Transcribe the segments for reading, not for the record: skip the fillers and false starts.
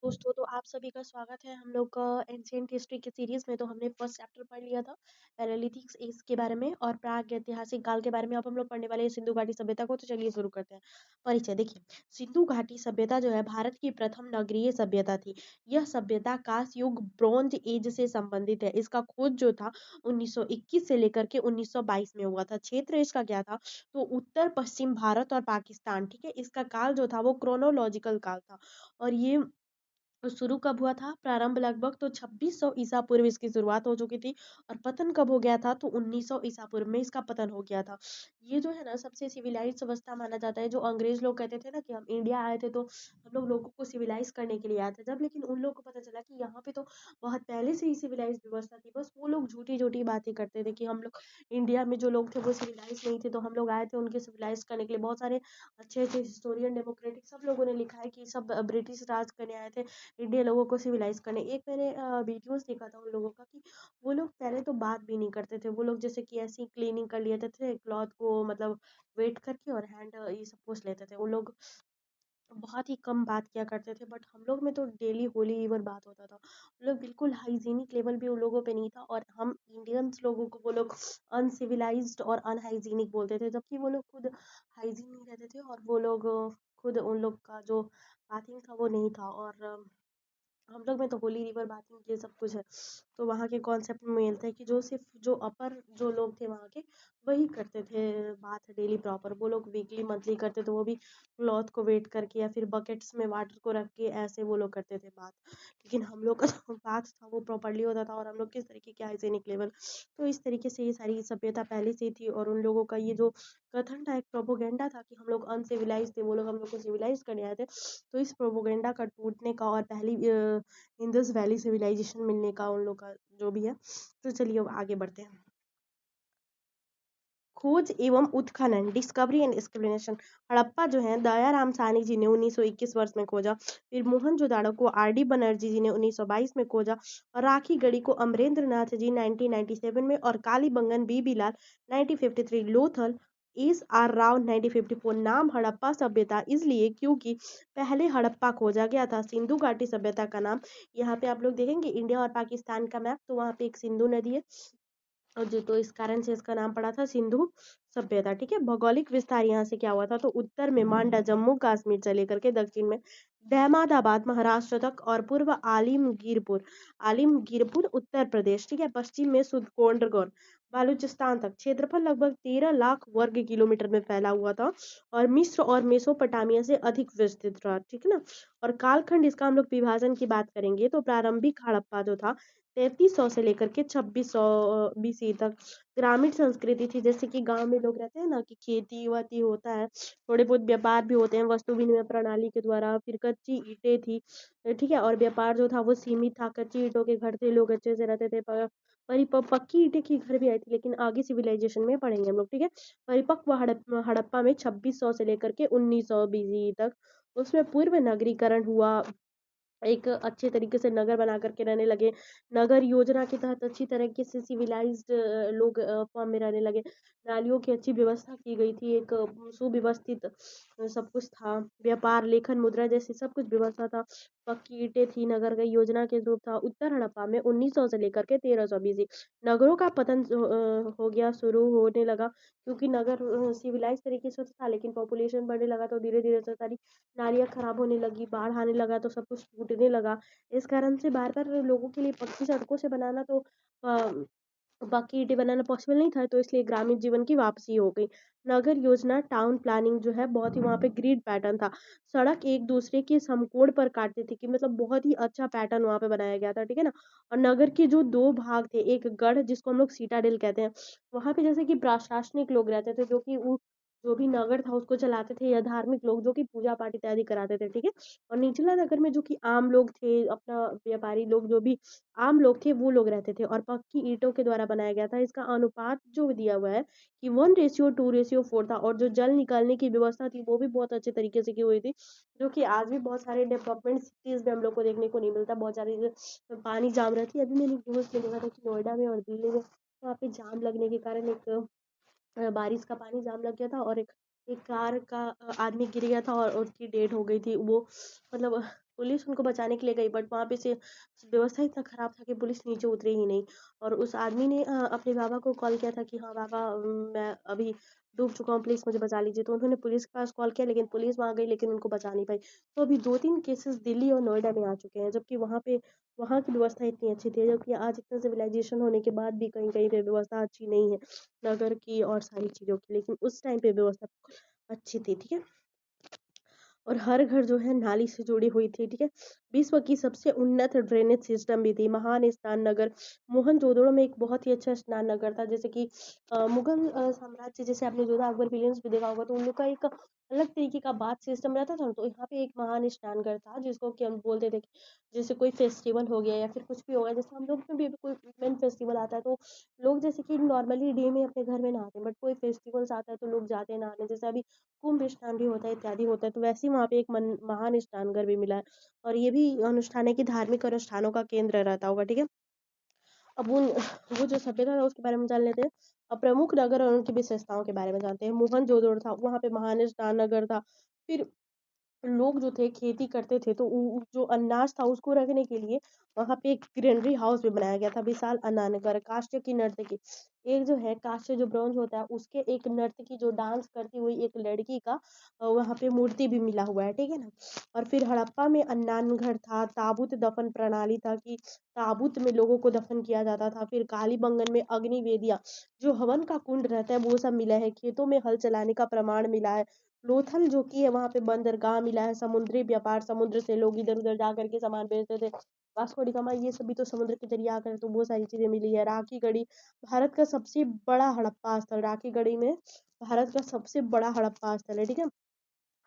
दोस्तों तो आप सभी का स्वागत है हम लोग का एंशिएंट हिस्ट्री के सीरीज में। तो हमने फर्स्ट चैप्टर पढ़ लिया था पैरालिथिक एज के बारे में और प्राग ऐतिहासिक काल के बारे में। अब हम लोग पढ़ने वाले हैं सिंधु घाटी सभ्यता को। तो चलिए शुरू करते हैं। परिचय देखिए, सिंधु घाटी सभ्यता जो है भारत की प्रथम नगरीय सभ्यता थी। यह सभ्यता कांस्य युग ब्रोंज एज से संबंधित है। इसका खोज जो था 1921 से लेकर के 1922 में हुआ था। क्षेत्र इसका क्या था, तो उत्तर पश्चिम भारत और पाकिस्तान। ठीक है, इसका काल जो था वो क्रोनोलॉजिकल काल था। और ये तो शुरू कब हुआ था, प्रारंभ लगभग तो 2600 ईसा पूर्व इसकी शुरुआत हो चुकी थी। और पतन कब हो गया था, तो 1900 ईसा पूर्व में इसका पतन हो गया था। ये जो है ना सबसे सिविलाइज्ड अवस्था माना जाता है। जो अंग्रेज लोग कहते थे ना कि हम इंडिया आए थे तो हम लोग लोगों को सिविलाइज करने के लिए आए थे, जब लेकिन उन लोगों को पता चला कि यहाँ पे तो बहुत पहले से ही सिविलाइज व्यवस्था थी। बस वो लोग झूठी झूठी बातें करते थे कि हम लोग इंडिया में जो लोग थे वो सिविलाइज नहीं थे, तो हम लोग आए थे उनके सिविलाइज करने के लिए। बहुत सारे अच्छे अच्छे हिस्टोरियन डेमोक्रेटिक सब लोगों ने लिखा है कि सब ब्रिटिश राज करने आए थे इंडिया लोगों को सिविलाइज करने। एक मैंने वीडियोस देखा था उन लोगों का कि वो लोग पहले तो बात भी नहीं करते थे। वो लोग जैसे कि ऐसी क्लीनिंग कर लेते थे क्लॉथ को, मतलब वेट करके, और हैंड ये सब पोंछ लेते थे। वो लोग बहुत ही कम बात किया करते थे। बट हम लोग में तो डेली होली इवन बात होता था। वो लोग बिल्कुल हाइजीनिक लेवल भी उन लोगों पे नहीं था, और हम इंडियंस लोगों को वो लोग अनसिविलाइज्ड और अनहाइजीनिक बोलते थे, जबकि वो लोग खुद हाइजीन नहीं रहते थे। और वो लोग खुद उन लोग का जो बाथिंग था वो नहीं था। और हम लोग में तो होली रिवर बाथिंग ये सब कुछ है। तो वहाँ के कॉन्सेप्ट में मिलता है कि जो सिर्फ जो अपर जो लोग थे वहाँ के वही करते थे बाथ डेली प्रॉपर। वो लोग वीकली मंथली करते थे, वो भी क्लॉथ को वेट करके या फिर बकेट्स में वाटर को रख के, ऐसे वो लोग करते थे बात। लेकिन हम लोग का जो बात था वो प्रॉपरली होता था। और हम लोग किस तरीके के हाइजीनिक लेवल, तो इस तरीके से ये सारी सभ्यता पहले से ही थी। और उन लोगों का ये जो कथन था, एक प्रोपोगेंडा था कि हम लोग अनसिविलाइज थे, वो लोग हम लोग को सिविलाइज करने आए थे। तो इस प्रोपोगेंडा का टूटने का और पहली इंडस वैली सिविलाइजेशन मिलने का उन लोग का जो भी है। तो चलिए अब आगे बढ़ते हैं। खोज एवं उत्खनन, डिस्कवरी एंड एक्सप्लेनेशन। हड़प्पा जो है दयाराम साहनी जी ने 1921 वर्ष में खोजा। फिर मोहनजोदाड़ो को आर डी बनर्जी जी ने 1922 में खोजा। और राखी गढ़ी को अमरेंद्र नाथ जी 1997 में, और कालीबंगन बीबी लाल 1953, लोथल एस आर राव 1954। नाम हड़प्पा सभ्यता इसलिए क्योंकि पहले हड़प्पा खोजा गया था। सिंधु घाटी सभ्यता का नाम, यहाँ पे आप लोग देखेंगे इंडिया और पाकिस्तान का मैप, तो वहाँ पे एक सिंधु नदी है, और जो तो इस कारण से इसका नाम पड़ा था सिंधु सभ्यता। ठीक है, भौगोलिक विस्तार यहाँ से क्या हुआ था, तो उत्तर में मांडा जम्मू कश्मीर से लेकर के दक्षिण में दहमादाबाद महाराष्ट्र तक, और पूर्व आलिमगीरपुर आलिमगीरपुर उत्तर प्रदेश। ठीक है, पश्चिम में सुदकोंडरगढ़ बालूचिस्तान तक। क्षेत्रफल लगभग 13 लाख वर्ग किलोमीटर में फैला हुआ था, और मिस्र और मेसोपोटामिया से अधिक विस्तृत रहा। ठीक है ना। और कालखंड इसका हम लोग विभाजन की बात करेंगे तो प्रारंभिक हड़प्पा जो था 3300 से लेकर के 2600 बीसी तक। ग्रामीण संस्कृति थी, जैसे कि गांव में लोग रहते हैं ना कि खेती वाती होता है, थोड़े बहुत व्यापार भी होते हैं वस्तु विनिमय प्रणाली के द्वारा। फिर कच्ची ईंटें थी, ठीक है, और व्यापार जो था वो सीमित था। कच्ची ईंटों के घर थे, लोग अच्छे से रहते थे। पक्की ईंटें की घर भी आई थी, लेकिन आगे सिविलाइजेशन में पढ़ेंगे हम लोग। ठीक है, परिपक्व हड़प्पा में 2600 से लेकर के 1900 बीसी तक, उसमें पूर्व नगरीकरण हुआ। एक अच्छे तरीके से नगर बना करके रहने लगे। नगर योजना के तहत अच्छी तरीके से सिविलाइज्ड लोग फॉर्म में रहने लगे। नालियों की अच्छी व्यवस्था की गई थी, एक सुव्यवस्थित सब कुछ था। व्यापार, लेखन, मुद्रा जैसी सब कुछ व्यवस्था था। पक्की ईंटें थी, नगर का योजना के रूप था। उत्तर हड़प्पा में 1900 से लेकर के 1300 बीसी नगरों का पतन हो गया, शुरू होने लगा। क्योंकि नगर सिविलाइज तरीके से था, लेकिन पॉपुलेशन बढ़ने लगा तो धीरे धीरे से सारी नालियाँ खराब होने लगी, बाढ़ आने लगा तो सब कुछ टूटने लगा। इस कारण से बार-बार लोगों के लिए पक्की सड़कों से बनाना तो पक्की ईंटें बनाना पॉसिबल नहीं था, तो इसलिए ग्रामीण जीवन की वापसी हो गई। नगर योजना, टाउन प्लानिंग जो है बहुत ही वहाँ पे ग्रिड पैटर्न था। सड़क एक दूसरे के समकोण पर काटती थी, कि मतलब बहुत ही अच्छा पैटर्न वहाँ पे बनाया गया था। ठीक है ना। और नगर के जो 2 भाग थे, एक गढ़ जिसको हम लोग सिटाडेल कहते हैं, वहाँ पे जैसे कि प्रशासनिक लोग रहते थे, जो कि वो जो भी नगर था उसको चलाते थे, या धार्मिक लोग जो कि पूजा पाठ इत्यादि कराते थे। ठीक है। और निचला नगर में जो कि आम लोग थे, अपना व्यापारी लोग, जो भी आम लोग थे वो लोग रहते थे, और पक्की ईंटों के द्वारा बनाया गया था। इसका अनुपात जो दिया हुआ है कि 1:2:4 था। और जो जल निकालने की व्यवस्था थी वो भी बहुत अच्छे तरीके से की हुई थी, जो कि आज भी बहुत सारे डेवलपमेंट सिटीज में हम लोग को देखने को नहीं मिलता। बहुत सारी पानी जाम रहती है। अभी मैंने न्यूज़ में देखा था कि नोएडा में और दिल्ली में वहाँ पे जाम लगने के कारण एक बारिश का पानी जाम लग गया था, और एक एक कार का आदमी गिर गया था और उसकी डेथ हो गई थी। वो मतलब पुलिस उनको बचाने के लिए गई, बट वहाँ पे से व्यवस्था इतना खराब था कि पुलिस नीचे उतरी ही नहीं। और उस आदमी ने अपने बाबा को कॉल किया था कि हाँ बाबा, मैं अभी डूब चुका हूँ, प्लीज़ मुझे बचा लीजिए। तो उन्होंने पुलिस के पास कॉल किया, लेकिन पुलिस वहाँ गई लेकिन उनको बचा नहीं पाई। तो अभी 2-3 केसेस दिल्ली और नोएडा में आ चुके हैं, जबकि वहाँ की व्यवस्था इतनी अच्छी थी, जबकि आज इतना सिविलाइजेशन होने के बाद भी कहीं-कहीं पे व्यवस्था अच्छी नहीं है, नगर की और सारी चीज़ों की। लेकिन उस टाइम पे व्यवस्था अच्छी थी, ठीक है? और हर घर जो है नाली से जुड़ी हुई थी, ठीक है? विश्व की सबसे उन्नत ड्रेनेज सिस्टम भी थी। महान स्नान नगर मोहनजोदड़ो में एक बहुत ही अच्छा स्नान नगर था। जैसे कि मुगल साम्राज्य, जैसे आपने जोधा अकबर फिल्म्स भी देखा होगा, तो उन लोग का एक अलग तरीके का बाथ सिस्टम रहता था ना। तो यहाँ पे एक महान स्नान घर था जिसको कि हम बोलते थे कि जैसे कोई फेस्टिवल हो गया या फिर कुछ भी हो गया, जैसे हम लोग में भी अभी कोई मेन फेस्टिवल आता है तो लोग जैसे कि नॉर्मली डे में अपने घर में नहाते हैं, बट कोई फेस्टिवल्स आता है तो लोग जाते हैं नहाने। जैसे अभी कुंभ स्नान भी होता है, इत्यादि होता है, तो वैसे ही वहाँ पे एक महान स्नानघर भी मिला है। और ये भी अनुष्ठान की धार्मिक अनुष्ठानों का केंद्र रहता होगा, ठीक है? अब वो जो सभ्यता था उसके बारे में जान लेते हैं। अब प्रमुख नगर और उनकी विशेषताओं के बारे में जानते हैं। मोहनजोदड़ो था, वहाँ पे महान स्नान नगर था। फिर लोग जो थे खेती करते थे, तो जो अनाज था उसको रखने के लिए वहां पे एक ग्रेनरी हाउस भी बनाया गया था। विशाल अनानगर कांस्य की नर्तकी, एक जो है कांस्य जो ब्रॉन्ज होता है उसके एक नर्तकी जो डांस करती हुई एक लड़की का वहां पे मूर्ति भी मिला हुआ है, ठीक है ना? और फिर हड़प्पा में अन्नानघर था, ताबूत दफन प्रणाली था कि ताबूत में लोगों को दफन किया जाता था। फिर कालीबंगन में अग्नि वेदिया जो हवन का कुंड रहता है वो सब मिला है। खेतों में हल चलाने का प्रमाण मिला है। लोथल जो कि है वहाँ पे बंदरगाह मिला है। समुद्री व्यापार, समुद्र से लोग इधर-उधर जा कर के सामान बेचते थे। वास्को डी गामा ये सभी तो समुद्र के ज़रिए आकर तो बहुत सारी चीज़ें मिली है। राखी गढ़ी, भारत का सबसे बड़ा हड़प्पा स्थल राखी गढ़ी में भारत का सबसे बड़ा हड़प्पा स्थल है, ठीक है?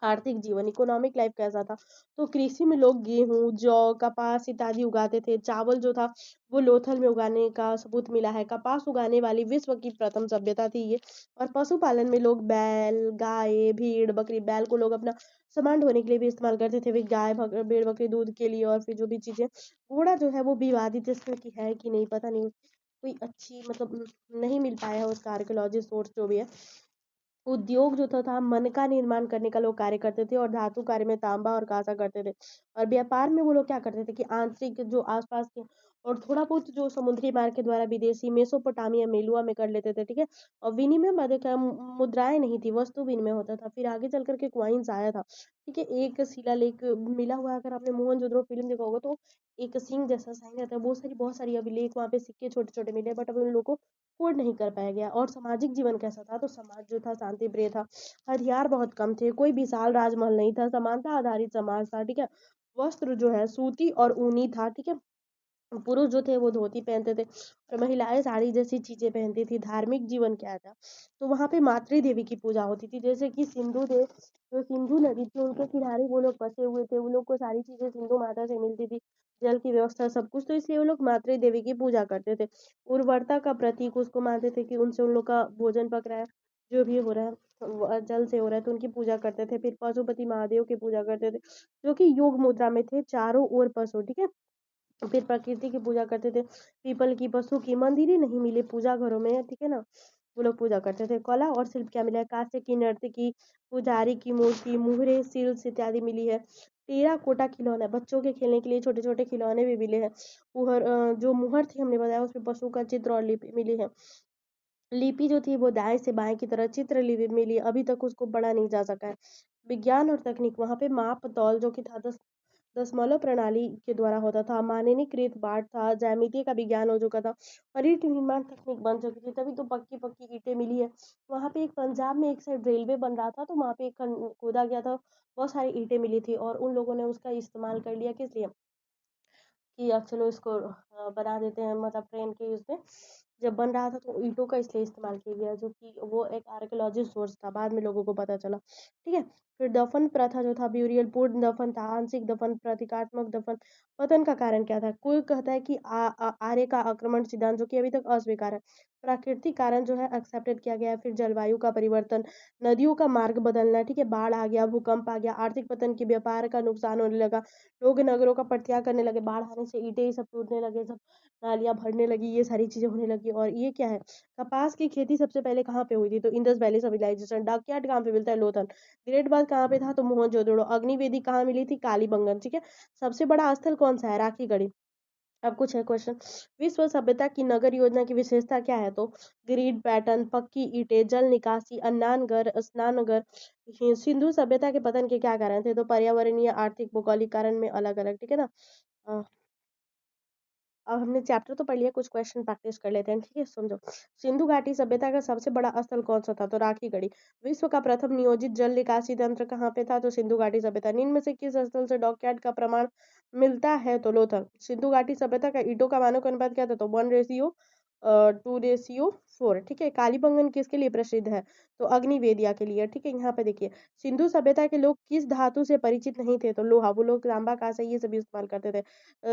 आर्थिक जीवन इकोनॉमिक लाइफ कैसा था, तो कृषि में लोग गेहूं, जौ, कपास इत्यादि उगाते थे। चावल जो था वो लोथल में उगाने का सबूत मिला है। कपास उगाने वाली विश्व की प्रथम सभ्यता थी ये। और पशुपालन में लोग बैल, गाय, भेड़, बकरी, बैल को लोग अपना सामान ढोने के लिए भी इस्तेमाल करते थे, फिर गाय भेड़ बकरी दूध के लिए, और फिर जो भी चीजें। घोड़ा जो है वो विवादित किस्म की है कि नहीं पता नहीं, कोई अच्छी मतलब नहीं मिल पाया है उसका आर्कियोलॉजी सोर्स जो भी है। उद्योग जो था मन का निर्माण करने का लोग कार्य करते थे, और धातु कार्य में तांबा और कांसा करते थे। और व्यापार में वो लोग क्या करते थे कि आंतरिक जो आसपास के और थोड़ा बहुत जो समुद्री मार्ग के द्वारा विदेशी मेसोपोटामिया मेलुआ में कर लेते थे, ठीक है? और विनिमय मध्य क्या मुद्राएं नहीं थी, वस्तु विनिमय होता था। फिर आगे चल करके क्वाइंस आया था, ठीक है? एक शिलालेख मिला हुआ है, अगर आपने मोहनजोदड़ो फिल्म देखा होगा तो एक सिंह जैसा साइन रहता है। बहुत सारी अभिलेख वहाँ पे सिक्के छोटे छोटे मिले, बट अभी उन लोगों को कोड नहीं कर पाया गया। और सामाजिक जीवन कैसा था, तो समाज जो था शांति प्रिय था। हथियार बहुत कम थे, कोई विशाल राजमहल नहीं था, समानता आधारित समाज था, ठीक है? वस्त्र जो है सूती और ऊनी था, ठीक है? पुरुष जो थे वो धोती पहनते थे और महिलाएं साड़ी जैसी चीजें पहनती थी। धार्मिक जीवन क्या था, तो वहां पे मातृ देवी की पूजा होती थी। जैसे कि सिंधु देव, जो सिंधु नदी थी उनके किनारे वो लोग बसे हुए थे, उन लोग को सारी चीजें सिंधु माता से मिलती थी, जल की व्यवस्था सब कुछ, तो इसलिए वो लोग मातृ देवी की पूजा करते थे। उर्वरता का प्रतीक उसको मानते थे कि उनसे उन लोग का भोजन पक रहा है, जो भी हो रहा है जल से हो रहा है, तो उनकी पूजा करते थे। फिर पशुपति महादेव की पूजा करते थे, जो कि योग मुद्रा में थे, चारों ओर पशु, ठीक है? फिर प्रकृति की पूजा करते थे, पीपल की, पशु की। मंदिर ही नहीं मिले पूजा घरों में, ठीक है ना? वो लोग पूजा करते थे। कला और शिल्प क्या मिला है, कांस्य की नर्तकी, पुजारी की मूर्ति, मुहरे, शिल्प इत्यादि मिली है। टेरा कोटा खिलौना, बच्चों के खेलने के लिए छोटे छोटे खिलौने भी मिले हैं। जो मुहर थी हमने बताया उसमें पशु का चित्र और लिपि मिली है। लिपि जो थी वो दाएं से बाएं की तरह चित्र लिपि मिली, अभी तक उसको पढ़ा नहीं जा सका है। विज्ञान और तकनीक, वहां पे माप तौल जो कि था दशमलव प्रणाली के द्वारा होता था। मानकीकृत बाट था, ज्यामिति का विज्ञान हो चुका था, और ईंट निर्माण तकनीक बन चुकी थी, तभी तो पक्की पक्की ईंटें मिली है। वहां पे एक पंजाब में एक साइड रेलवे बन रहा था, तो वहां पे एक खोदा गया था, बहुत सारी ईंटें मिली थी, और उन लोगों ने उसका इस्तेमाल कर लिया, किस लिए कि अब चलो इसको बना देते हैं, मतलब ट्रेन के उसमें जब बन रहा था तो ईंटों का इसलिए इस्तेमाल किया गया, जो कि वो एक आर्कियोलॉजी सोर्स था, बाद में लोगों को पता चला, ठीक है? फिर दफन प्रथा जो था, ब्यूरियल पूर्ण दफन था, आंशिक दफन, प्रतीकात्मक दफन। पतन का कारण क्या था, कोई कहता है कि आर्य का आक्रमण सिद्धांत, जो कि अभी तक अस्वीकार है। प्राकृतिक कारण जो है एक्सेप्टेड किया गया है। फिर जलवायु का परिवर्तन, नदियों का मार्ग बदलना, ठीक है? बाढ़ आ गया, भूकंप आ गया, आर्थिक पतन की, व्यापार का नुकसान होने लगा, लोग नगरों का परित्याग करने लगे, बाढ़ आने से ईंटें सब टूटने लगे, सब नालियाँ भरने लगी, ये सारी चीजें होने लगी, और ये क्या है, कपास की खेती सबसे पहले कहाँ पे हुई थी, तो इंडस वैली सिविलाइजेशन। डॉकयार्ड कहाँ पे मिलता है, लोथल। ग्रेट बाथ कहाँ पे था, तो मोहनजोदड़ो। अग्निवेदी कहाँ मिली थी, कालीबंगन, ठीक है। सबसे बड़ा स्थल कौन सा है, राखीगढ़ी। अब कुछ है क्वेश्चन, विश्व सभ्यता की नगर योजना की विशेषता क्या है, तो ग्रिड पैटर्न, पक्की ईंटें, जल निकासी, अन्नानगर, स्नानगर। सिंधु सभ्यता के पतन के क्या कारण थे, तो पर्यावरणीय, आर्थिक, भौगोलिक कारण में अलग अलग, ठीक है ना। अ, अब हमने चैप्टर तो पढ़ लिया, कुछ क्वेश्चन प्रैक्टिस कर लेते हैं, ठीक है। समझो, सिंधु घाटी सभ्यता का सबसे बड़ा स्थल कौन सा था, तो राखीगढ़ी। विश्व का प्रथम नियोजित जल निकासी तंत्र कहाँ पे था, तो सिंधु घाटी सभ्यता। निम्न में से किस स्थल से डॉकयार्ड का प्रमाण मिलता है, तो लोथल। सिंधु घाटी सभ्यता का ईंटों का मानक अनुपात क्या था, तो 1:2:4, ठीक है। कालीबंगन किसके लिए प्रसिद्ध है, तो अग्निवेदिया के लिए, ठीक है। यहाँ पे देखिए, सिंधु सभ्यता के लोग किस धातु से परिचित नहीं थे, तो लोहा। वो लोग तांबा, कांसा ये सभी इस्तेमाल करते थे।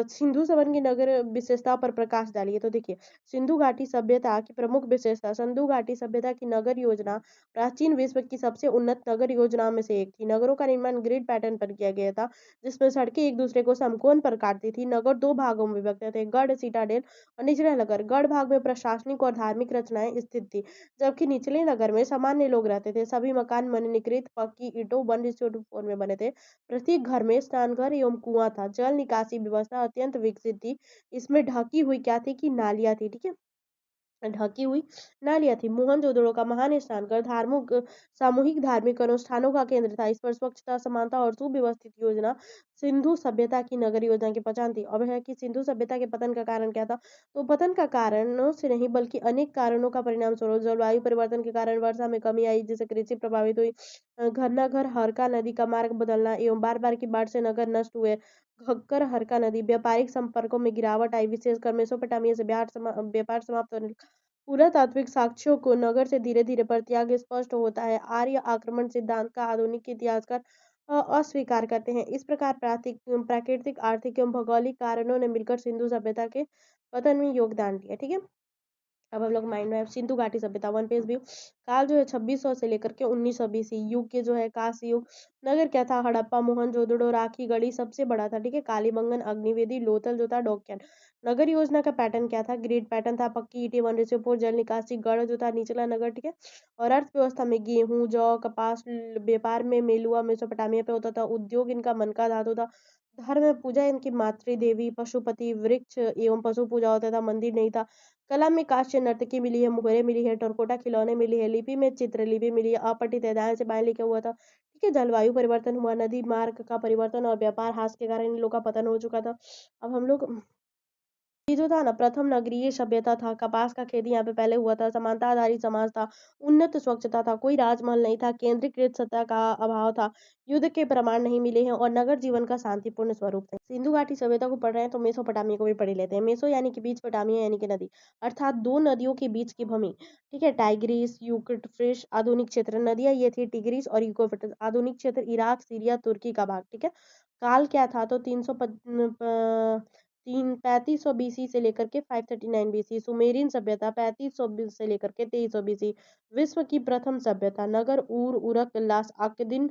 सिंधु सवन की नगर विशेषताओं पर प्रकाश डालिए, तो देखिए, सिंधु घाटी सभ्यता की प्रमुख विशेषता। सिंधु घाटी सभ्यता की नगर योजना प्राचीन विश्व की सबसे उन्नत नगर योजनाओं में से एक थी। नगरों का निर्माण ग्रिड पैटर्न पर किया गया था, जिसमें सड़कें एक दूसरे को समकोण पर काटती थी। नगर दो भागों में विभक्त थे, गढ़, सिटाडेल और निचले नगर। गढ़ भाग में प्रशासनिक और धार्मिक रचनाएं स्थित थी, जबकि निचले नगर में सामान्य लोग रहते थे। सभी मकान मननीकृत पक्की ईंटों 1:4 में बने थे। प्रत्येक घर में स्नानघर एवं कुआं था। जल निकासी व्यवस्था अत्यंत विकसित थी। इसमें ढकी हुई क्या थी, कि नालियां थी, ठीक है। ढकी हुई नालियां थी। मोहनजोदड़ो का महान स्नानघर धार्मिक, सामूहिक धार्मिक अनुष्ठानों का केंद्र था। इस पर स्वच्छता, समानता और सुव्यवस्थित योजना सिंधु सभ्यता की नगर योजना की पहचान थी। अब है कि सिंधु सभ्यता के पतन का कारण क्या था, तो पतन का कारणों से नहीं बल्कि अनेक कारणों का परिणाम स्वरूप। जलवायु परिवर्तन के कारण वर्षा में कमी आई, जिससे कृषि प्रभावित हुई। घरना घर हरका नदी का मार्ग बदलना एवं बार बार की बाढ़ से नगर नष्ट हुए। घग्गर हरका नदी, व्यापारिक संपर्कों में गिरावट आई, विशेषकर मेसोपोटामिया से व्यापार समाप्त होने। पुरातात्विक साक्ष्यों को नगर से धीरे धीरे परित्याग स्पष्ट होता है। आर्य आक्रमण सिद्धांत का आधुनिक इतिहासकार अस्वीकार करते हैं। इस प्रकार प्राकृतिक, आर्थिक एवं भौगोलिक कारणों ने मिलकर सिंधु सभ्यता के पतन में योगदान दिया, ठीक है। अब हम लोग माइंड मैप, सिंधु घाटी सभ्यता, वन पेज व्यू। काल जो है 2600 से लेकर के 1920। युग के जो है कांस्य युग। नगर क्या था, हड़प्पा, मोहनजोदड़ो, राखीगढ़ी सबसे बड़ा था, ठीक है। कालीबंगन, अग्निवेदी, लोथल जो था, डोक्यान। नगर योजना का पैटर्न क्या था, ग्रिड पैटर्न था, पक्की ईंटें 1:4, जल निकासी, गढ़ जो था निचला नगर, ठीक है। और अर्थव्यवस्था में गेहूं, जौ, कपास, व्यापार में मेलुआ मेसोपोटामिया पे होता था। उद्योग इनका मन का धातु था। धर्म में पूजा इनकी मातृ देवी, पशुपति, वृक्ष एवं पशु पूजा होता था, मंदिर नहीं था। कला में कांस्य नर्तकी मिली है, मुहरे मिली है, टरकोटा खिलौने मिली है, लिपि में चित्रलिपि मिली है, अपठित है, दाएं से बाएं लिखा हुआ था, ठीक है। जलवायु परिवर्तन हुआ, नदी मार्ग का परिवर्तन और व्यापार हास के कारण इन लोगों का पतन हो चुका था। अब हम लोग, ये जो था ना, प्रथम नगरीय सभ्यता था। कपास का खेती यहाँ पे पहले हुआ था। समानता आधारित समाज था। उन्नत स्वच्छता था। कोई राजमहल नहीं था। केंद्रीकृत सत्ता का अभाव था। युद्ध के प्रमाण नहीं मिले हैं और नगर जीवन का शांतिपूर्ण स्वरूप है। सिंधु घाटी सभ्यता को पढ़ रहे हैं तो मेसोपोटामिया को भी पढ़ ही लेते हैं। मेसो यानी कि बीच, पोटामिया यानी कि नदी, अर्थात दो नदियों के बीच की भूमि, ठीक है। टाइग्रिस, यूफ्रेटिस आधुनिक क्षेत्र। नदियां ये थी टिग्रिस और यूफ्रेटिस। आधुनिक क्षेत्र इराक, सीरिया, तुर्की का भाग, ठीक है। काल क्या था, तो 3500 BC से लेकर के 539 BC। सुमेरियन सभ्यता 3500 से लेकर के 2300 BC। विश्व की प्रथम सभ्यता नगर, ऊर, उरक, लास आकिदिन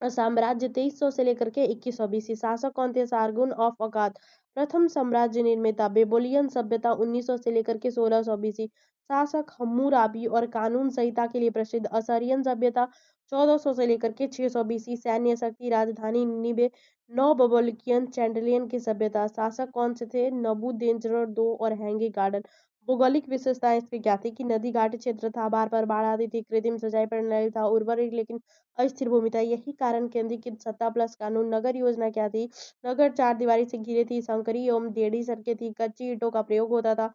साम्राज्य 2300 से लेकर के 2100 BC। शासक कौन थे, सारगुन ऑफ अकाद। प्रथम साम्राज्य निर्माता बेबोलियन सभ्यता 1900 से लेकर के 1600 BC। शासक हम्मुराबी और कानून संहिता के लिए प्रसिद्ध। असीरियन सभ्यता 1400 से लेकर के 600 BC। सैन्य शक्ति, राजधानी निनिवे। नौ बबोलियन चैंडलियन की सभ्यता। शासक कौन से थे, नबूकदनेस्सर दो और हैंगी गार्डन। भौगोलिक विशेषताएं इसकी क्या थी, कि नदी घाटी क्षेत्र था, बार बार बाढ़ आती थी, कृत्रिम सिंचाई प्रणाली था, उर्वर लेकिन अस्थिर भूमि था। यही कारण केंद्रीकृत सत्ता प्लस कानून। नगर योजना क्या थी, नगर चार दीवारी से घिरे थी, संकरी एवं टेढ़ी सड़कें थी, कच्ची ईंटों का प्रयोग होता था।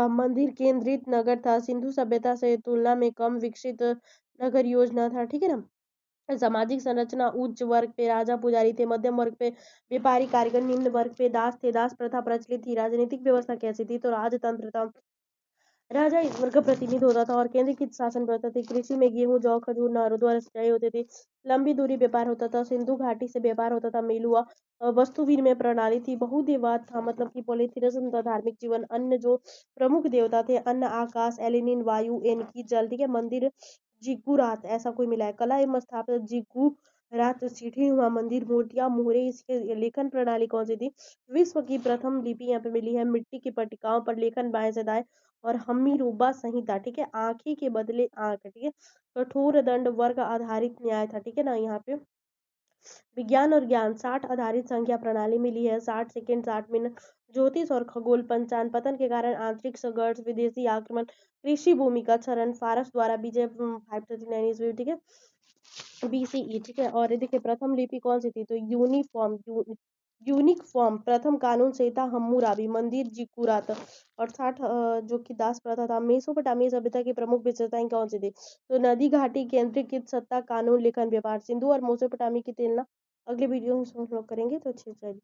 मंदिर केंद्रित नगर था। सिंधु सभ्यता से तुलना में कम विकसित नगर योजना था, ठीक है ना। सामाजिक संरचना, उच्च वर्ग पे राजा पुजारी थे, मध्यम वर्ग पे व्यापारी कारीगर, निम्न वर्ग पे दास थे। दास प्रथा प्रचलित थी। राजनीतिक व्यवस्था कैसी थी, तो राजतंत्र था। राजा ईश्वर का प्रतिनिधि होता था और केंद्रीकृत शासन व्यवस्था थी। कृषि में गेहूं, जौ, खजूर, नारों द्वारा सिंचाई होती थी। लंबी दूरी व्यापार होता था। सिंधु घाटी से व्यापार होता था। मेलुआ वस्तु विनिमय प्रणाली थी। बहुदेववाद था, मतलब कि पॉलीथीइज्म था। धार्मिक जीवन, अन्य जो प्रमुख देवता थे, अन्न, आकाश, एलिनिन, वायु, एनकी, जल, ठीक है। मंदिर जिगुरात ऐसा कोई मिला है। कला एवं स्थापत्य जिगु रात सीढ़ी हुआ मंदिर मूर्तियां मोहरे इसके लेखन प्रणाली कौन सी थी? विश्व की प्रथम लिपि यहाँ पे मिली है मिट्टी की पट्टिकाओं पर लेखन बाएं से दाएं और हम्मीरूबा संहिता। ठीक है, आंखी के बदले आंख। ठीक है, कठोर दंड वर्ग आधारित न्याय था। ठीक है ना, यहाँ पे विज्ञान और ज्ञान 60 आधारित संख्या प्रणाली मिली है, 60 सेकंड 60 मिनट। ज्योतिष और खगोल पंचांग पतन के कारण आंतरिक संघर्ष विदेशी आक्रमण कृषि भूमि का क्षरण फारस द्वारा विजय 539 ईस्वी। ठीक है, बीसीई। ठीक है, और ये देखिए प्रथम लिपि कौन सी थी? तो यूनिक फॉर्म प्रथम कानून संहिता हम्मुराबी मंदिर जिकुरात। और 60 जो कि दास प्रथा था। मेसोपोटामिया सभ्यता की प्रमुख विशेषताएं कौन सी थी? तो नदी घाटी केंद्रीकृत सत्ता कानून लेखन व्यापार। सिंधु और मेसोपोटामिया की तुलना अगले वीडियो में हम लोग करेंगे। तो अच्छे चलिए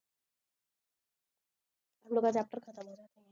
हम लोग का चैप्टर खत्म हो जाता है।